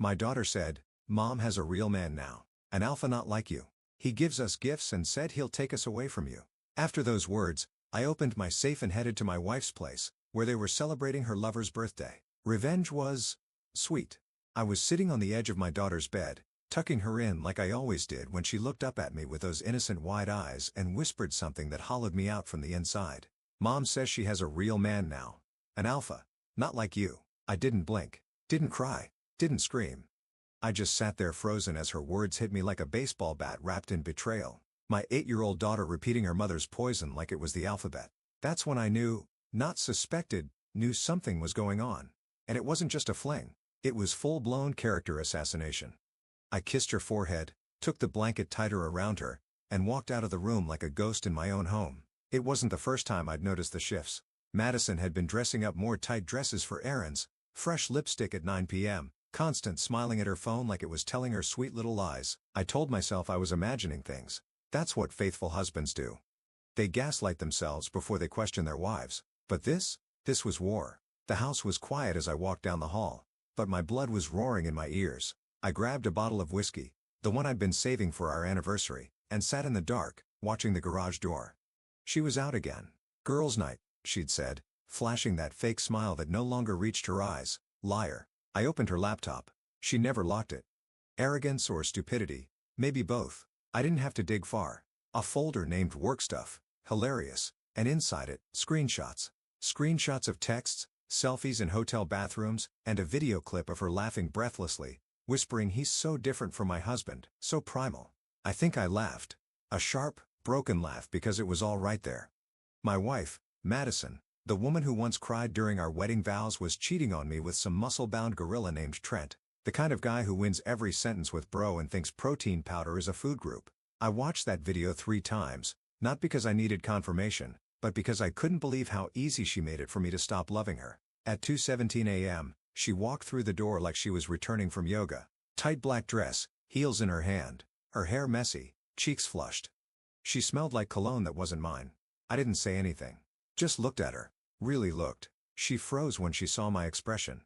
My daughter said, "Mom has a real man now. An alpha not like you. He gives us gifts and said he'll take us away from you." After those words, I opened my safe and headed to my wife's place, where they were celebrating her lover's birthday. Revenge was sweet. I was sitting on the edge of my daughter's bed, tucking her in like I always did when she looked up at me with those innocent wide eyes and whispered something that hollowed me out from the inside. "Mom says she has a real man now. An alpha. Not like you." I didn't blink, didn't cry, didn't scream. I just sat there frozen as her words hit me like a baseball bat wrapped in betrayal. My 8-year-old daughter repeating her mother's poison like it was the alphabet. That's when I knew, not suspected, knew something was going on. And it wasn't just a fling. It was full-blown character assassination. I kissed her forehead, took the blanket tighter around her, and walked out of the room like a ghost in my own home. It wasn't the first time I'd noticed the shifts. Madison had been dressing up more tight dresses for errands, fresh lipstick at 9 p.m., constant smiling at her phone like it was telling her sweet little lies. I told myself I was imagining things. That's what faithful husbands do. They gaslight themselves before they question their wives. But this was war. The house was quiet as I walked down the hall, but my blood was roaring in my ears. I grabbed a bottle of whiskey, the one I'd been saving for our anniversary, and sat in the dark, watching the garage door. She was out again. "Girls' night," she'd said, flashing that fake smile that no longer reached her eyes. Liar. I opened her laptop. She never locked it. Arrogance or stupidity, maybe both. I didn't have to dig far. A folder named Work Stuff. Hilarious. And inside it, screenshots. Screenshots of texts, selfies in hotel bathrooms, and a video clip of her laughing breathlessly, whispering he's so different from my husband, so primal. I think I laughed. A sharp, broken laugh because it was all right there. My wife, Madison, the woman who once cried during our wedding vows, was cheating on me with some muscle-bound gorilla named Trent, the kind of guy who wins every sentence with bro and thinks protein powder is a food group. I watched that video 3 times, not because I needed confirmation, but because I couldn't believe how easy she made it for me to stop loving her. At 2:17 a.m., she walked through the door like she was returning from yoga. Tight black dress, heels in her hand, her hair messy, cheeks flushed. She smelled like cologne that wasn't mine. I didn't say anything. Just looked at her. Really looked. She froze when she saw my expression.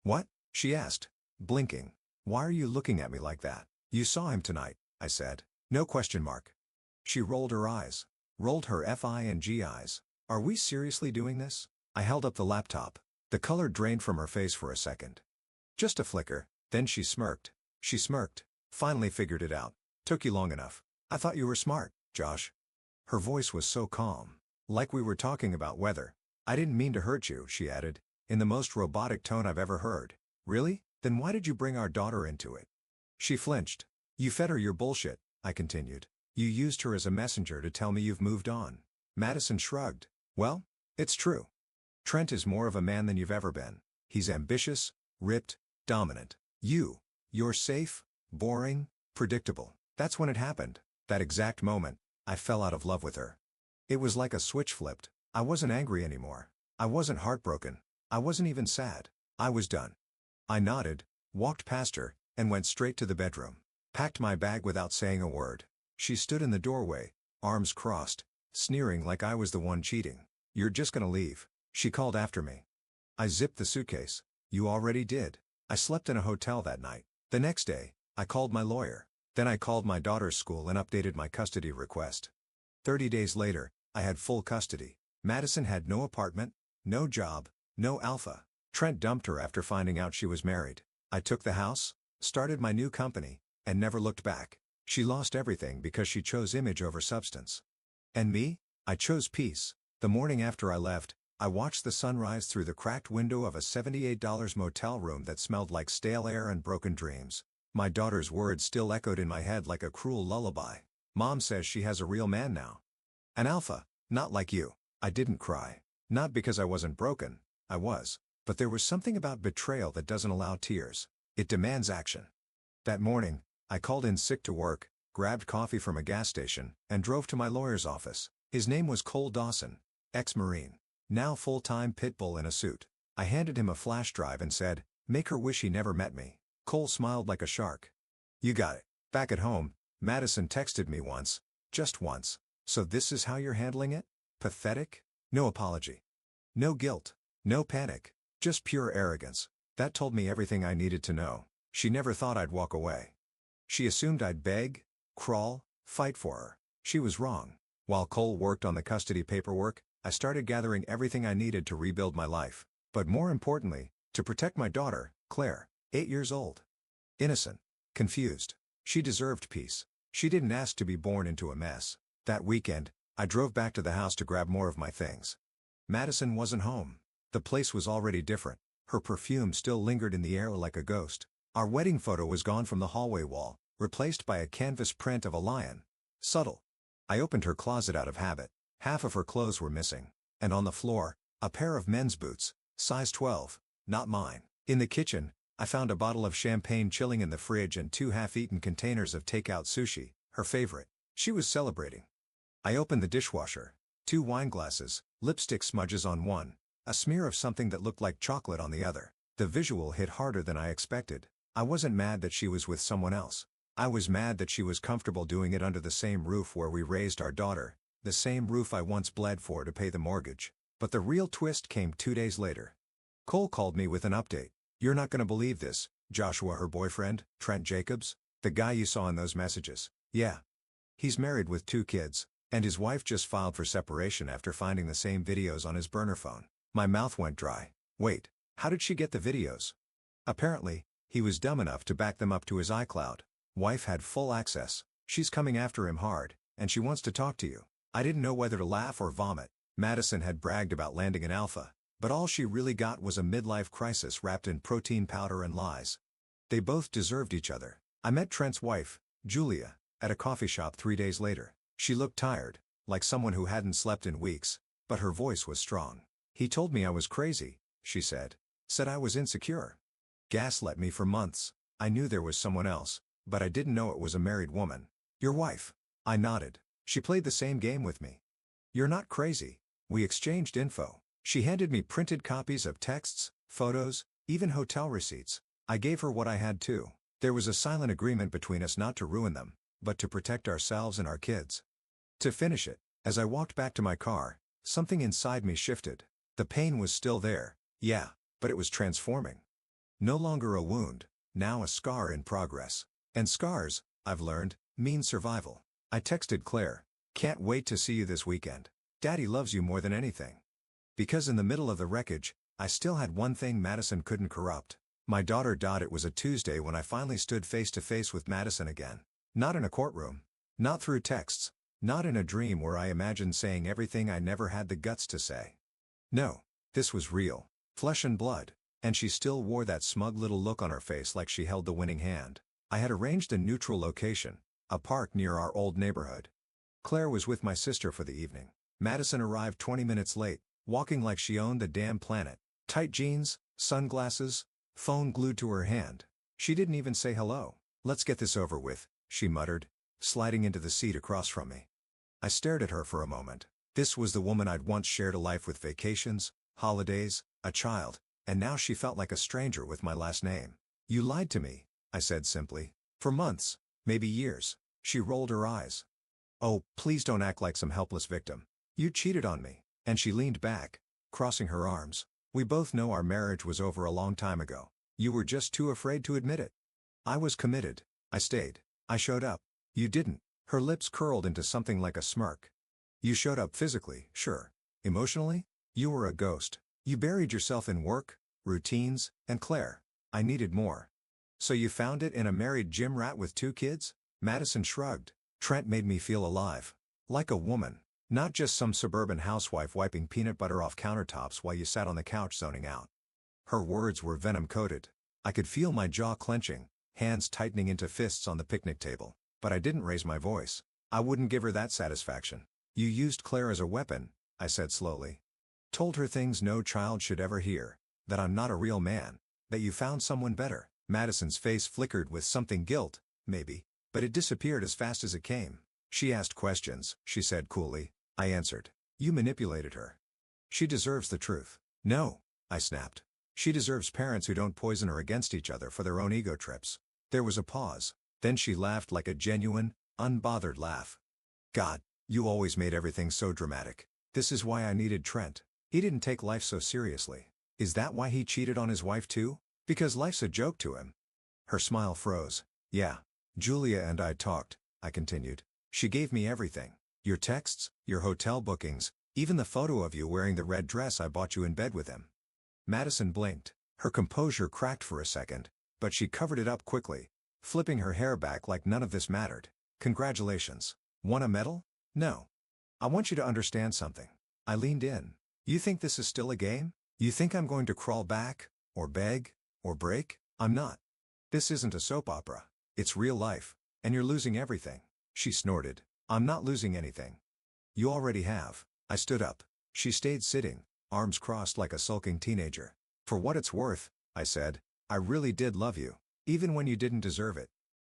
"What?" she asked, blinking. "Why are you looking at me like that?" "You saw him tonight," I said. No question mark. She rolled her eyes. Rolled her FING eyes. "Are we seriously doing this?" I held up the laptop. The color drained from her face for a second. Just a flicker, then she smirked. She smirked. "Finally figured it out. Took you long enough. I thought you were smart, Josh." Her voice was so calm. Like we were talking about weather. "I didn't mean to hurt you," she added, in the most robotic tone I've ever heard. "Really? Then why did you bring our daughter into it?" She flinched. "You fed her your bullshit," I continued. "You used her as a messenger to tell me you've moved on." Madison shrugged. "Well, it's true. Trent is more of a man than you've ever been. He's ambitious, ripped, dominant. You're safe, boring, predictable." That's when it happened. That exact moment, I fell out of love with her. It was like a switch flipped. I wasn't angry anymore. I wasn't heartbroken. I wasn't even sad. I was done. I nodded, walked past her, and went straight to the bedroom. Packed my bag without saying a word. She stood in the doorway, arms crossed, sneering like I was the one cheating. "You're just gonna leave?" she called after me. I zipped the suitcase. "You already did." I slept in a hotel that night. The next day, I called my lawyer. Then I called my daughter's school and updated my custody request. 30 days later, I had full custody. Madison had no apartment, no job, no alpha. Trent dumped her after finding out she was married. I took the house, started my new company, and never looked back. She lost everything because she chose image over substance. And me? I chose peace. The morning after I left, I watched the sunrise through the cracked window of a $78 motel room that smelled like stale air and broken dreams. My daughter's words still echoed in my head like a cruel lullaby. "Mom says she has a real man now. An alpha, not like you." I didn't cry. Not because I wasn't broken. I was. But there was something about betrayal that doesn't allow tears. It demands action. That morning, I called in sick to work, grabbed coffee from a gas station, and drove to my lawyer's office. His name was Cole Dawson, ex-Marine, now full-time pit bull in a suit. I handed him a flash drive and said, "Make her wish he never met me." Cole smiled like a shark. "You got it." Back at home, Madison texted me once. Just once. "So this is how you're handling it? Pathetic?" No apology. No guilt. No panic. Just pure arrogance. That told me everything I needed to know. She never thought I'd walk away. She assumed I'd beg, crawl, fight for her. She was wrong. While Cole worked on the custody paperwork, I started gathering everything I needed to rebuild my life. But more importantly, to protect my daughter, Claire, 8 years old. Innocent. Confused. She deserved peace. She didn't ask to be born into a mess. That weekend, I drove back to the house to grab more of my things. Madison wasn't home. The place was already different. Her perfume still lingered in the air like a ghost. Our wedding photo was gone from the hallway wall, replaced by a canvas print of a lion. Subtle. I opened her closet out of habit. Half of her clothes were missing. And on the floor, a pair of men's boots, size 12, not mine. In the kitchen, I found a bottle of champagne chilling in the fridge and 2 half-eaten containers of takeout sushi, her favorite. She was celebrating. I opened the dishwasher. 2 wine glasses, lipstick smudges on one, a smear of something that looked like chocolate on the other. The visual hit harder than I expected. I wasn't mad that she was with someone else. I was mad that she was comfortable doing it under the same roof where we raised our daughter, the same roof I once bled for to pay the mortgage. But the real twist came 2 days later. Cole called me with an update. "You're not gonna believe this, Joshua, her boyfriend, Trent Jacobs, the guy you saw in those messages. Yeah. He's married with 2 kids, and his wife just filed for separation after finding the same videos on his burner phone." My mouth went dry. Wait, how did she get the videos? Apparently, he was dumb enough to back them up to his iCloud. Wife had full access. "She's coming after him hard, and she wants to talk to you." I didn't know whether to laugh or vomit. Madison had bragged about landing an alpha, but all she really got was a midlife crisis wrapped in protein powder and lies. They both deserved each other. I met Trent's wife, Julia, at a coffee shop 3 days later. She looked tired, like someone who hadn't slept in weeks, but her voice was strong. "He told me I was crazy," she said. "Said I was insecure. Gaslit me for months. I knew there was someone else, but I didn't know it was a married woman." "Your wife?" I nodded. "She played the same game with me." "You're not crazy." We exchanged info. She handed me printed copies of texts, photos, even hotel receipts. I gave her what I had too. There was a silent agreement between us not to ruin them, but to protect ourselves and our kids. To finish it, as I walked back to my car, something inside me shifted. The pain was still there, yeah, but it was transforming. No longer a wound, now a scar in progress. And scars, I've learned, mean survival. I texted Claire, "Can't wait to see you this weekend. Daddy loves you more than anything." Because in the middle of the wreckage, I still had one thing Madison couldn't corrupt. My daughter. It was a Tuesday when I finally stood face to face with Madison again. Not in a courtroom. Not through texts. Not in a dream where I imagined saying everything I never had the guts to say. No, this was real. Flesh and blood. And she still wore that smug little look on her face like she held the winning hand. I had arranged a neutral location, a park near our old neighborhood. Claire was with my sister for the evening. Madison arrived 20 minutes late, walking like she owned the damn planet. Tight jeans, sunglasses, phone glued to her hand. She didn't even say hello. "Let's get this over with," she muttered, sliding into the seat across from me. I stared at her for a moment. This was the woman I'd once shared a life with: vacations, holidays, a child, and now she felt like a stranger with my last name. "You lied to me," I said simply. "For months, maybe years." She rolled her eyes. "Oh, please don't act like some helpless victim. You cheated on me." And she leaned back, crossing her arms. "We both know our marriage was over a long time ago. You were just too afraid to admit it." I was committed. I stayed. I showed up. You didn't. Her lips curled into something like a smirk. "You showed up physically, sure. Emotionally? You were a ghost. You buried yourself in work, routines, and Claire. I needed more." "So you found it in a married gym rat with 2 kids? Madison shrugged. "Trent made me feel alive. Like a woman. Not just some suburban housewife wiping peanut butter off countertops while you sat on the couch zoning out." Her words were venom-coated. I could feel my jaw clenching, hands tightening into fists on the picnic table. But I didn't raise my voice. I wouldn't give her that satisfaction. "You used Claire as a weapon," I said slowly. "Told her things no child should ever hear. That I'm not a real man. That you found someone better." Madison's face flickered with something: guilt, maybe. But it disappeared as fast as it came. "She asked questions," she said coolly. I answered. "You manipulated her. She deserves the truth." "No," I snapped. "She deserves parents who don't poison her against each other for their own ego trips." There was a pause. Then she laughed like a genuine, unbothered laugh. "God, you always made everything so dramatic. This is why I needed Trent. He didn't take life so seriously." "Is that why he cheated on his wife too? Because life's a joke to him?" Her smile froze. Yeah. Julia and I talked, I continued. She gave me everything. Your texts, your hotel bookings, even the photo of you wearing the red dress I bought you in bed with him. Madison blinked. Her composure cracked for a second, but she covered it up quickly, flipping her hair back like none of this mattered. Congratulations. Want a medal? No. I want you to understand something. I leaned in. You think this is still a game? You think I'm going to crawl back, or beg, or break? I'm not. This isn't a soap opera. It's real life, and you're losing everything. She snorted. I'm not losing anything. You already have. I stood up. She stayed sitting, arms crossed like a sulking teenager. For what it's worth, I said, I really did love you. Even when you didn't deserve it.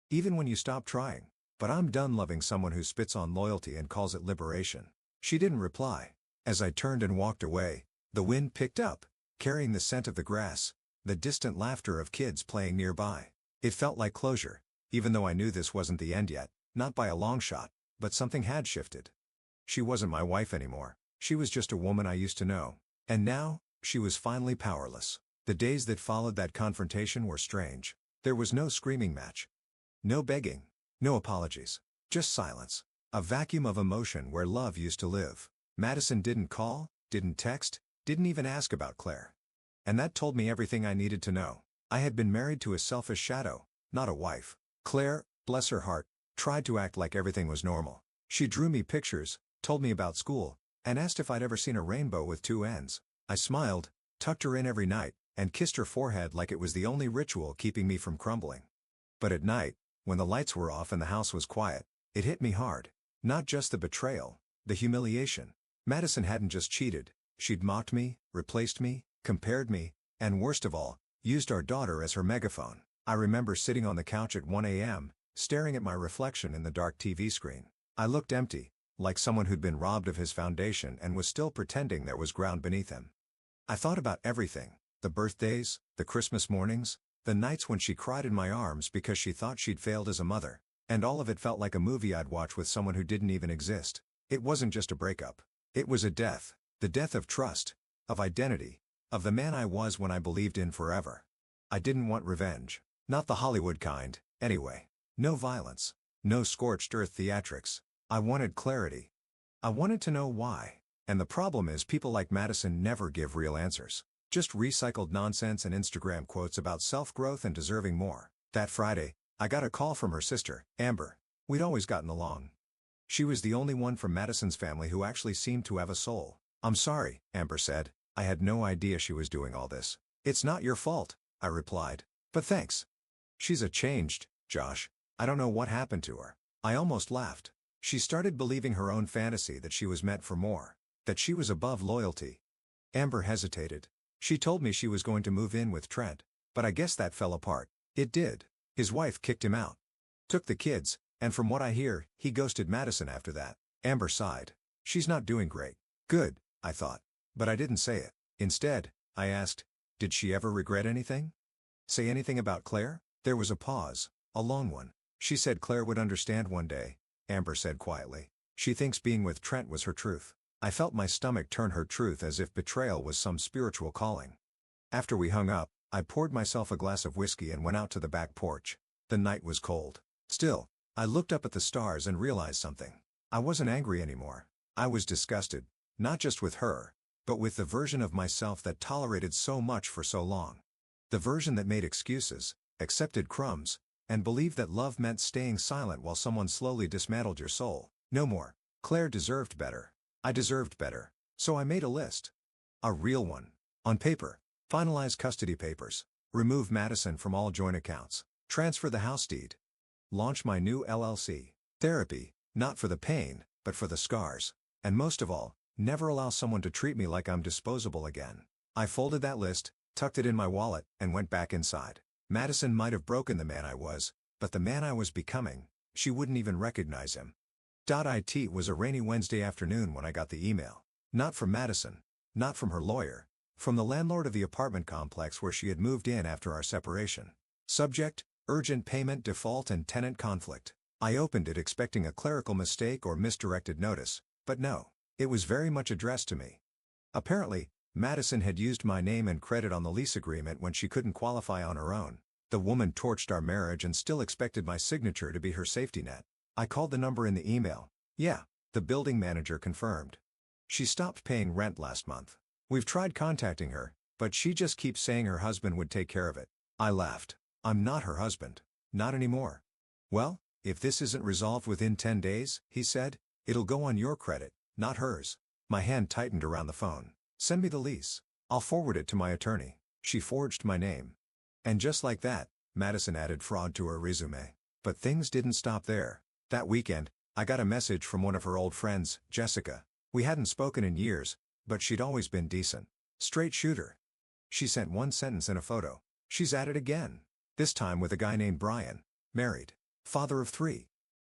Even when you stopped trying. But I'm done loving someone who spits on loyalty and calls it liberation. She didn't reply. As I turned and walked away, the wind picked up, carrying the scent of the grass, the distant laughter of kids playing nearby. It felt like closure, even though I knew this wasn't the end yet, not by a long shot, but something had shifted. She wasn't my wife anymore. She was just a woman I used to know. And now, she was finally powerless. The days that followed that confrontation were strange. There was no screaming match. No begging. No apologies. Just silence. A vacuum of emotion where love used to live. Madison didn't call, didn't text, didn't even ask about Claire. And that told me everything I needed to know. I had been married to a selfish shadow, not a wife. Claire, bless her heart, tried to act like everything was normal. She drew me pictures, told me about school, and asked if I'd ever seen a rainbow with two ends. I smiled, tucked her in every night, and kissed her forehead like it was the only ritual keeping me from crumbling. But at night, when the lights were off and the house was quiet, it hit me hard. Not just the betrayal, the humiliation. Madison hadn't just cheated, she'd mocked me, replaced me, compared me, and worst of all, used our daughter as her megaphone. I remember sitting on the couch at 1 a.m., staring at my reflection in the dark TV screen. I looked empty, like someone who'd been robbed of his foundation and was still pretending there was ground beneath him. I thought about everything, the birthdays, the Christmas mornings, the nights when she cried in my arms because she thought she'd failed as a mother, and all of it felt like a movie I'd watch with someone who didn't even exist. It wasn't just a breakup. It was a death, the death of trust, of identity, of the man I was when I believed in forever. I didn't want revenge. Not the Hollywood kind, anyway. No violence. No scorched earth theatrics. I wanted clarity. I wanted to know why. And the problem is people like Madison never give real answers. Just recycled nonsense and Instagram quotes about self-growth and deserving more. That Friday, I got a call from her sister, Amber. We'd always gotten along. She was the only one from Madison's family who actually seemed to have a soul. I'm sorry, Amber said. I had no idea she was doing all this. It's not your fault, I replied. But thanks. She's a changed, Josh. I don't know what happened to her. I almost laughed. She started believing her own fantasy that she was meant for more. That she was above loyalty. Amber hesitated. She told me she was going to move in with Trent, but I guess that fell apart. It did. His wife kicked him out. Took the kids, and from what I hear, he ghosted Madison after that. Amber sighed. She's not doing great. Good, I thought. But I didn't say it. Instead, I asked, did she ever regret anything? Say anything about Claire? There was a pause, a long one. She said Claire would understand one day, Amber said quietly. She thinks being with Trent was her truth. I felt my stomach turn her truth as if betrayal was some spiritual calling. After we hung up, I poured myself a glass of whiskey and went out to the back porch. The night was cold. Still, I looked up at the stars and realized something. I wasn't angry anymore. I was disgusted, not just with her, but with the version of myself that tolerated so much for so long. The version that made excuses, accepted crumbs, and believed that love meant staying silent while someone slowly dismantled your soul. No more. Claire deserved better. I deserved better. So I made a list. A real one. On paper. Finalize custody papers. Remove Madison from all joint accounts. Transfer the house deed. Launch my new LLC. Therapy, not for the pain, but for the scars. And most of all, never allow someone to treat me like I'm disposable again. I folded that list, tucked it in my wallet, and went back inside. Madison might have broken the man I was, but the man I was becoming, she wouldn't even recognize him. It was a rainy Wednesday afternoon when I got the email. Not from Madison. Not from her lawyer. From the landlord of the apartment complex where she had moved in after our separation. Subject, urgent payment default and tenant conflict. I opened it expecting a clerical mistake or misdirected notice, but no. It was very much addressed to me. Apparently, Madison had used my name and credit on the lease agreement when she couldn't qualify on her own. The woman torched our marriage and still expected my signature to be her safety net. I called the number in the email. Yeah, the building manager confirmed. She stopped paying rent last month. We've tried contacting her, but she just keeps saying her husband would take care of it. I laughed. I'm not her husband. Not anymore. Well, if this isn't resolved within 10 days, he said, it'll go on your credit, not hers. My hand tightened around the phone. Send me the lease. I'll forward it to my attorney. She forged my name. And just like that, Madison added fraud to her resume. But things didn't stop there. That weekend, I got a message from one of her old friends, Jessica. We hadn't spoken in years, but she'd always been decent. Straight shooter. She sent one sentence and a photo. She's at it again. This time with a guy named Brian. Married. Father of 3.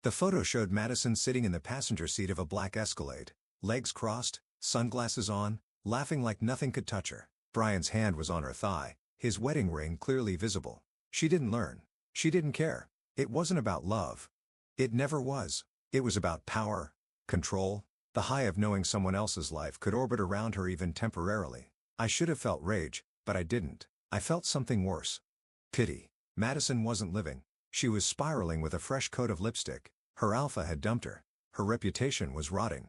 The photo showed Madison sitting in the passenger seat of a black Escalade. Legs crossed, sunglasses on, laughing like nothing could touch her. Brian's hand was on her thigh, his wedding ring clearly visible. She didn't learn. She didn't care. It wasn't about love. It never was. It was about power, control, the high of knowing someone else's life could orbit around her even temporarily. I should have felt rage, but I didn't. I felt something worse. Pity. Madison wasn't living. She was spiraling with a fresh coat of lipstick. Her alpha had dumped her. Her reputation was rotting.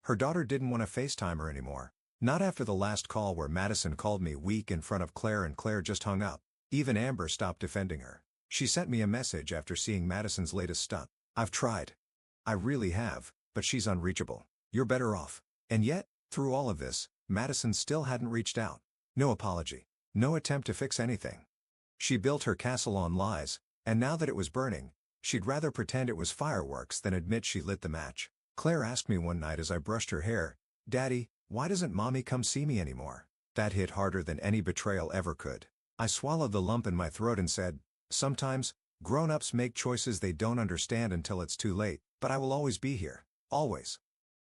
Her daughter didn't want to FaceTime her anymore. Not after the last call where Madison called me weak in front of Claire and Claire just hung up. Even Amber stopped defending her. She sent me a message after seeing Madison's latest stunt. I've tried. I really have, but she's unreachable. You're better off. And yet, through all of this, Madison still hadn't reached out. No apology. No attempt to fix anything. She built her castle on lies, and now that it was burning, she'd rather pretend it was fireworks than admit she lit the match. Claire asked me one night as I brushed her hair, "Daddy, why doesn't Mommy come see me anymore?" That hit harder than any betrayal ever could. I swallowed the lump in my throat and said, "Sometimes, grown-ups make choices they don't understand until it's too late, but I will always be here. Always."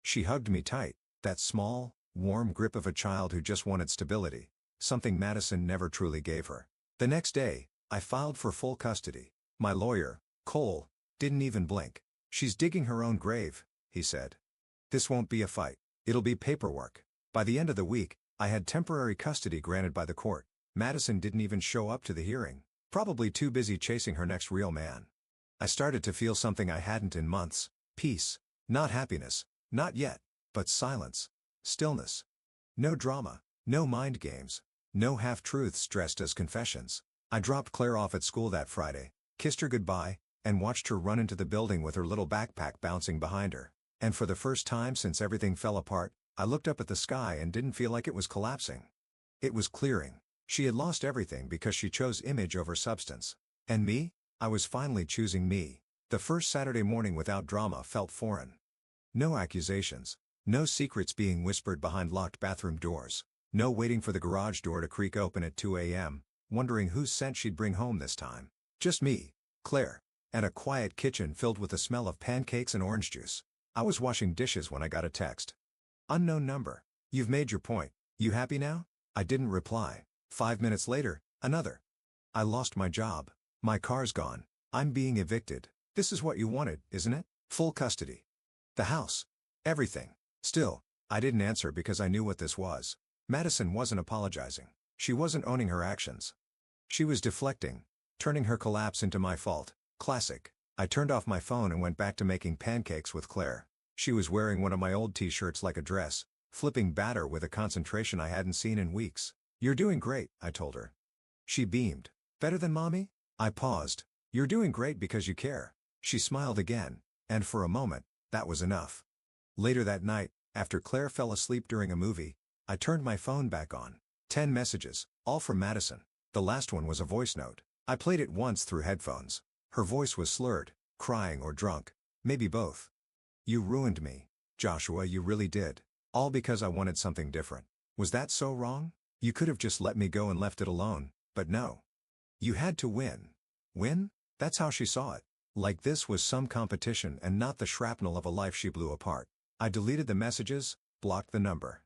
She hugged me tight, that small, warm grip of a child who just wanted stability, something Madison never truly gave her. The next day, I filed for full custody. My lawyer, Cole, didn't even blink. "She's digging her own grave," he said. "This won't be a fight. It'll be paperwork." By the end of the week, I had temporary custody granted by the court. Madison didn't even show up to the hearing, probably too busy chasing her next real man. I started to feel something I hadn't in months. Peace. Not happiness. Not yet. But silence. Stillness. No drama. No mind games. No half-truths dressed as confessions. I dropped Claire off at school that Friday, kissed her goodbye, and watched her run into the building with her little backpack bouncing behind her. And for the first time since everything fell apart, I looked up at the sky and didn't feel like it was collapsing. It was clearing. She had lost everything because she chose image over substance. And me? I was finally choosing me. The first Saturday morning without drama felt foreign. No accusations. No secrets being whispered behind locked bathroom doors. No waiting for the garage door to creak open at 2 a.m., wondering whose scent she'd bring home this time. Just me, Claire, and a quiet kitchen filled with the smell of pancakes and orange juice. I was washing dishes when I got a text. Unknown number. "You've made your point. You happy now?" I didn't reply. 5 minutes later, another. "I lost my job. My car's gone. I'm being evicted. This is what you wanted, isn't it? Full custody. The house. Everything." Still, I didn't answer because I knew what this was. Madison wasn't apologizing. She wasn't owning her actions. She was deflecting, turning her collapse into my fault. Classic. I turned off my phone and went back to making pancakes with Claire. She was wearing one of my old t-shirts like a dress, flipping batter with a concentration I hadn't seen in weeks. "You're doing great," I told her. She beamed. "Better than Mommy?" I paused. "You're doing great because you care." She smiled again, and for a moment, that was enough. Later that night, after Claire fell asleep during a movie, I turned my phone back on. 10 messages, all from Madison. The last one was a voice note. I played it once through headphones. Her voice was slurred, crying or drunk, maybe both. "You ruined me, Joshua, you really did. All because I wanted something different. Was that so wrong? You could have just let me go and left it alone, but no. You had to win." Win? That's how she saw it. Like this was some competition and not the shrapnel of a life she blew apart. I deleted the messages, blocked the number.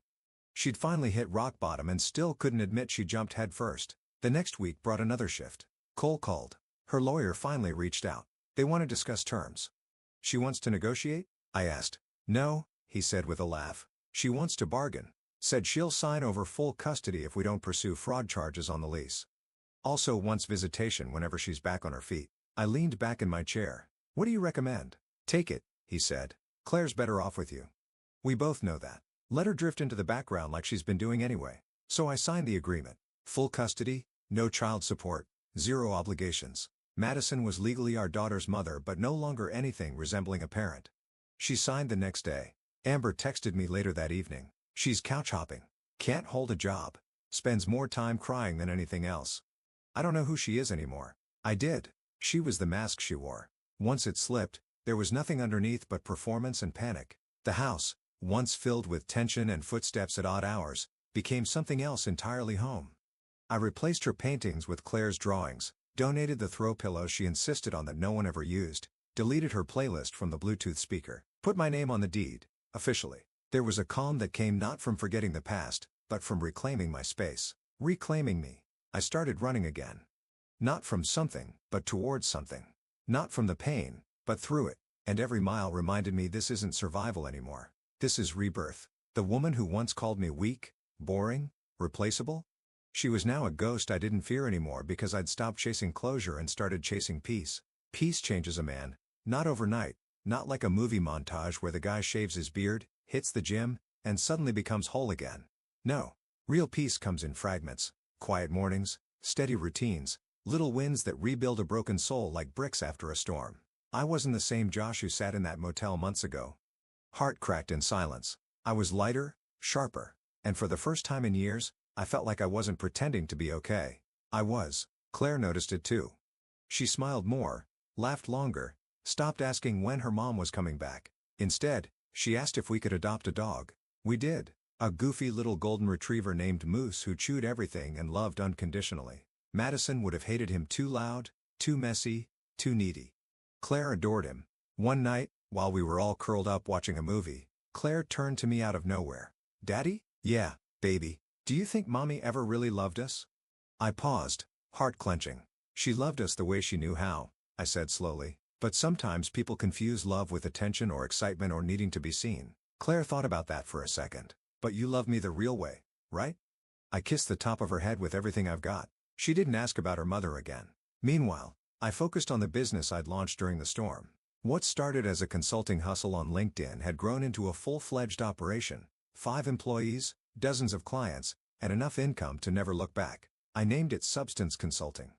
She'd finally hit rock bottom and still couldn't admit she jumped head first. The next week brought another shift. Cole called. Her lawyer finally reached out. They want to discuss terms. "She wants to negotiate?" I asked. "No," he said with a laugh. "She wants to bargain. Said she'll sign over full custody if we don't pursue fraud charges on the lease." Also wants visitation whenever she's back on her feet. I leaned back in my chair. What do you recommend? Take it, he said. Claire's better off with you. We both know that. Let her drift into the background like she's been doing anyway. So I signed the agreement. Full custody, no child support, zero obligations. Madison was legally our daughter's mother but no longer anything resembling a parent. She signed the next day. Amber texted me later that evening. She's couch hopping. Can't hold a job. Spends more time crying than anything else. I don't know who she is anymore. I did. She was the mask she wore. Once it slipped, there was nothing underneath but performance and panic. The house, once filled with tension and footsteps at odd hours, became something else entirely home. I replaced her paintings with Claire's drawings, donated the throw pillows she insisted on that no one ever used, deleted her playlist from the Bluetooth speaker, put my name on the deed, officially. There was a calm that came not from forgetting the past, but from reclaiming my space, reclaiming me. I started running again. Not from something, but towards something. Not from the pain, but through it, and every mile reminded me this isn't survival anymore. This is rebirth. The woman who once called me weak, boring, replaceable? She was now a ghost I didn't fear anymore because I'd stopped chasing closure and started chasing peace. Peace changes a man, not overnight, not like a movie montage where the guy shaves his beard, hits the gym, and suddenly becomes whole again. No. Real peace comes in fragments, quiet mornings, steady routines, little wins that rebuild a broken soul like bricks after a storm. I wasn't the same Josh who sat in that motel months ago. Heart cracked in silence. I was lighter, sharper, and for the first time in years, I felt like I wasn't pretending to be okay. I was. Claire noticed it too. She smiled more, laughed longer, stopped asking when her mom was coming back. Instead, she asked if we could adopt a dog. We did. A goofy little golden retriever named Moose who chewed everything and loved unconditionally. Madison would have hated him too loud, too messy, too needy. Claire adored him. One night, while we were all curled up watching a movie, Claire turned to me out of nowhere. Daddy? Yeah, baby. Do you think Mommy ever really loved us? I paused, heart clenching. She loved us the way she knew how, I said slowly. But sometimes people confuse love with attention or excitement or needing to be seen. Claire thought about that for a second. But you love me the real way, right? I kissed the top of her head with everything I've got. She didn't ask about her mother again. Meanwhile, I focused on the business I'd launched during the storm. What started as a consulting hustle on LinkedIn had grown into a full-fledged operation. 5 employees, dozens of clients, and enough income to never look back. I named it Substance Consulting.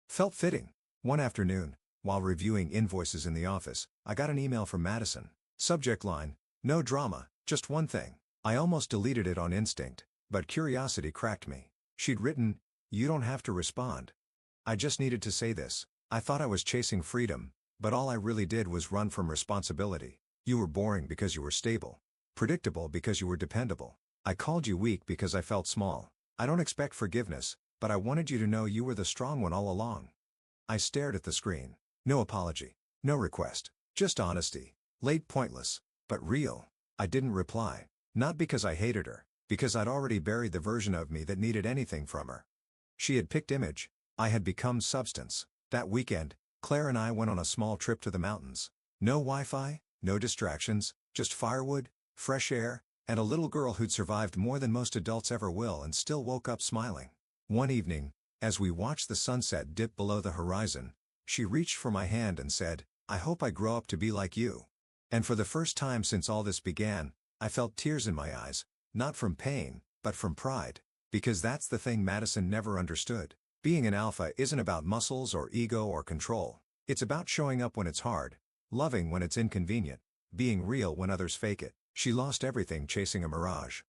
Felt fitting. One afternoon, while reviewing invoices in the office, I got an email from Madison. Subject line, no drama, just one thing. I almost deleted it on instinct, but curiosity cracked me. She'd written, "You don't have to respond. I just needed to say this. I thought I was chasing freedom, but all I really did was run from responsibility. You were boring because you were stable. Predictable because you were dependable. I called you weak because I felt small. I don't expect forgiveness, but I wanted you to know you were the strong one all along." I stared at the screen. No apology. No request. Just honesty. Late pointless, but real. I didn't reply. Not because I hated her, because I'd already buried the version of me that needed anything from her. She had picked image. I had become substance. That weekend, Claire and I went on a small trip to the mountains. No Wi-Fi, no distractions, just firewood, fresh air, and a little girl who'd survived more than most adults ever will and still woke up smiling. One evening, as we watched the sunset dip below the horizon, she reached for my hand and said, "I hope I grow up to be like you." And for the first time since all this began, I felt tears in my eyes, not from pain, but from pride. Because that's the thing Madison never understood. Being an alpha isn't about muscles or ego or control. It's about showing up when it's hard, loving when it's inconvenient, being real when others fake it. She lost everything chasing a mirage.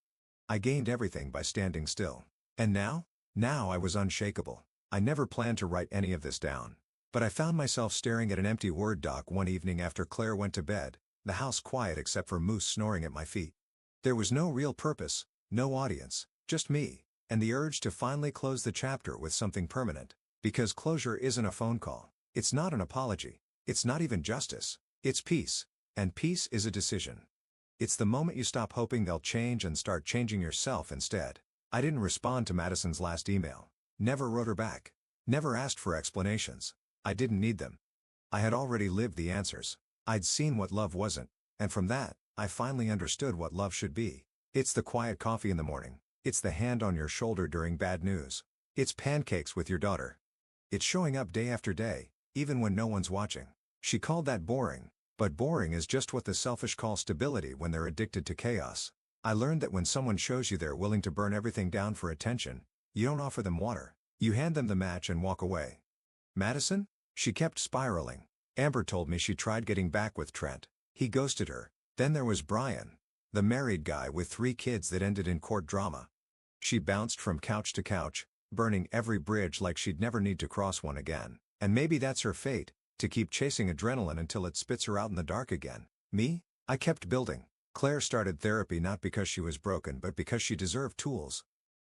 I gained everything by standing still. And now? Now I was unshakable. I never planned to write any of this down. But I found myself staring at an empty Word doc one evening after Claire went to bed, the house quiet except for Moose snoring at my feet. There was no real purpose, no audience, just me, and the urge to finally close the chapter with something permanent. Because closure isn't a phone call. It's not an apology. It's not even justice. It's peace. And peace is a decision. It's the moment you stop hoping they'll change and start changing yourself instead. I didn't respond to Madison's last email. Never wrote her back. Never asked for explanations. I didn't need them. I had already lived the answers. I'd seen what love wasn't, and from that, I finally understood what love should be. It's the quiet coffee in the morning. It's the hand on your shoulder during bad news. It's pancakes with your daughter. It's showing up day after day, even when no one's watching. She called that boring. But boring is just what the selfish call stability when they're addicted to chaos. I learned that when someone shows you they're willing to burn everything down for attention, you don't offer them water. You hand them the match and walk away. Madison? She kept spiraling. Amber told me she tried getting back with Trent. He ghosted her. Then there was Brian, the married guy with 3 kids that ended in court drama. She bounced from couch to couch, burning every bridge like she'd never need to cross one again. And maybe that's her fate, to keep chasing adrenaline until it spits her out in the dark again. Me? I kept building. Claire started therapy not because she was broken but because she deserved tools.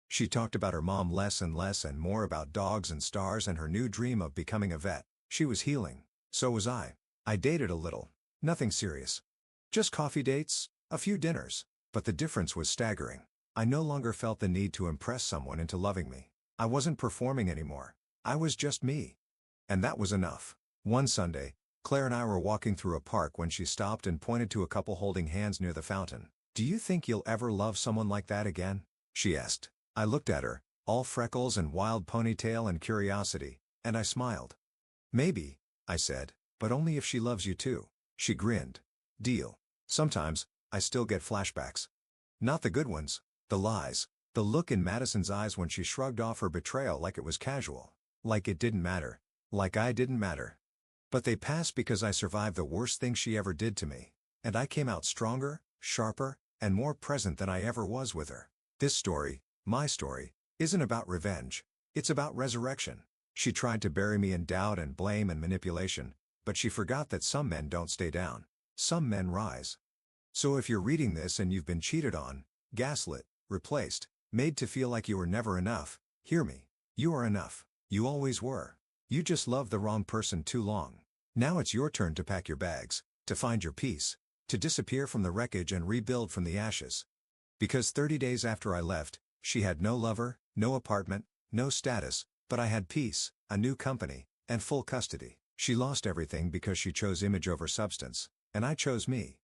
She talked about her mom less and less and more about dogs and stars and her new dream of becoming a vet. She was healing. So was I. I dated a little. Nothing serious. Just coffee dates, a few dinners. But the difference was staggering. I no longer felt the need to impress someone into loving me. I wasn't performing anymore. I was just me. And that was enough. One Sunday, Claire and I were walking through a park when she stopped and pointed to a couple holding hands near the fountain. "Do you think you'll ever love someone like that again?" she asked. I looked at her, all freckles and wild ponytail and curiosity, and I smiled. "Maybe," I said, "but only if she loves you too." She grinned. "Deal." Sometimes, I still get flashbacks. Not the good ones, the lies, the look in Madison's eyes when she shrugged off her betrayal like it was casual. Like it didn't matter. Like I didn't matter. But they passed because I survived the worst thing she ever did to me. And I came out stronger, sharper, and more present than I ever was with her. This story, my story, isn't about revenge. It's about resurrection. She tried to bury me in doubt and blame and manipulation, but she forgot that some men don't stay down. Some men rise. So if you're reading this and you've been cheated on, gaslit, replaced, made to feel like you were never enough, hear me. You are enough. You always were. You just loved the wrong person too long. Now it's your turn to pack your bags, to find your peace, to disappear from the wreckage and rebuild from the ashes. Because 30 days after I left, she had no lover, no apartment, no status, but I had peace, a new company, and full custody. She lost everything because she chose image over substance, and I chose me.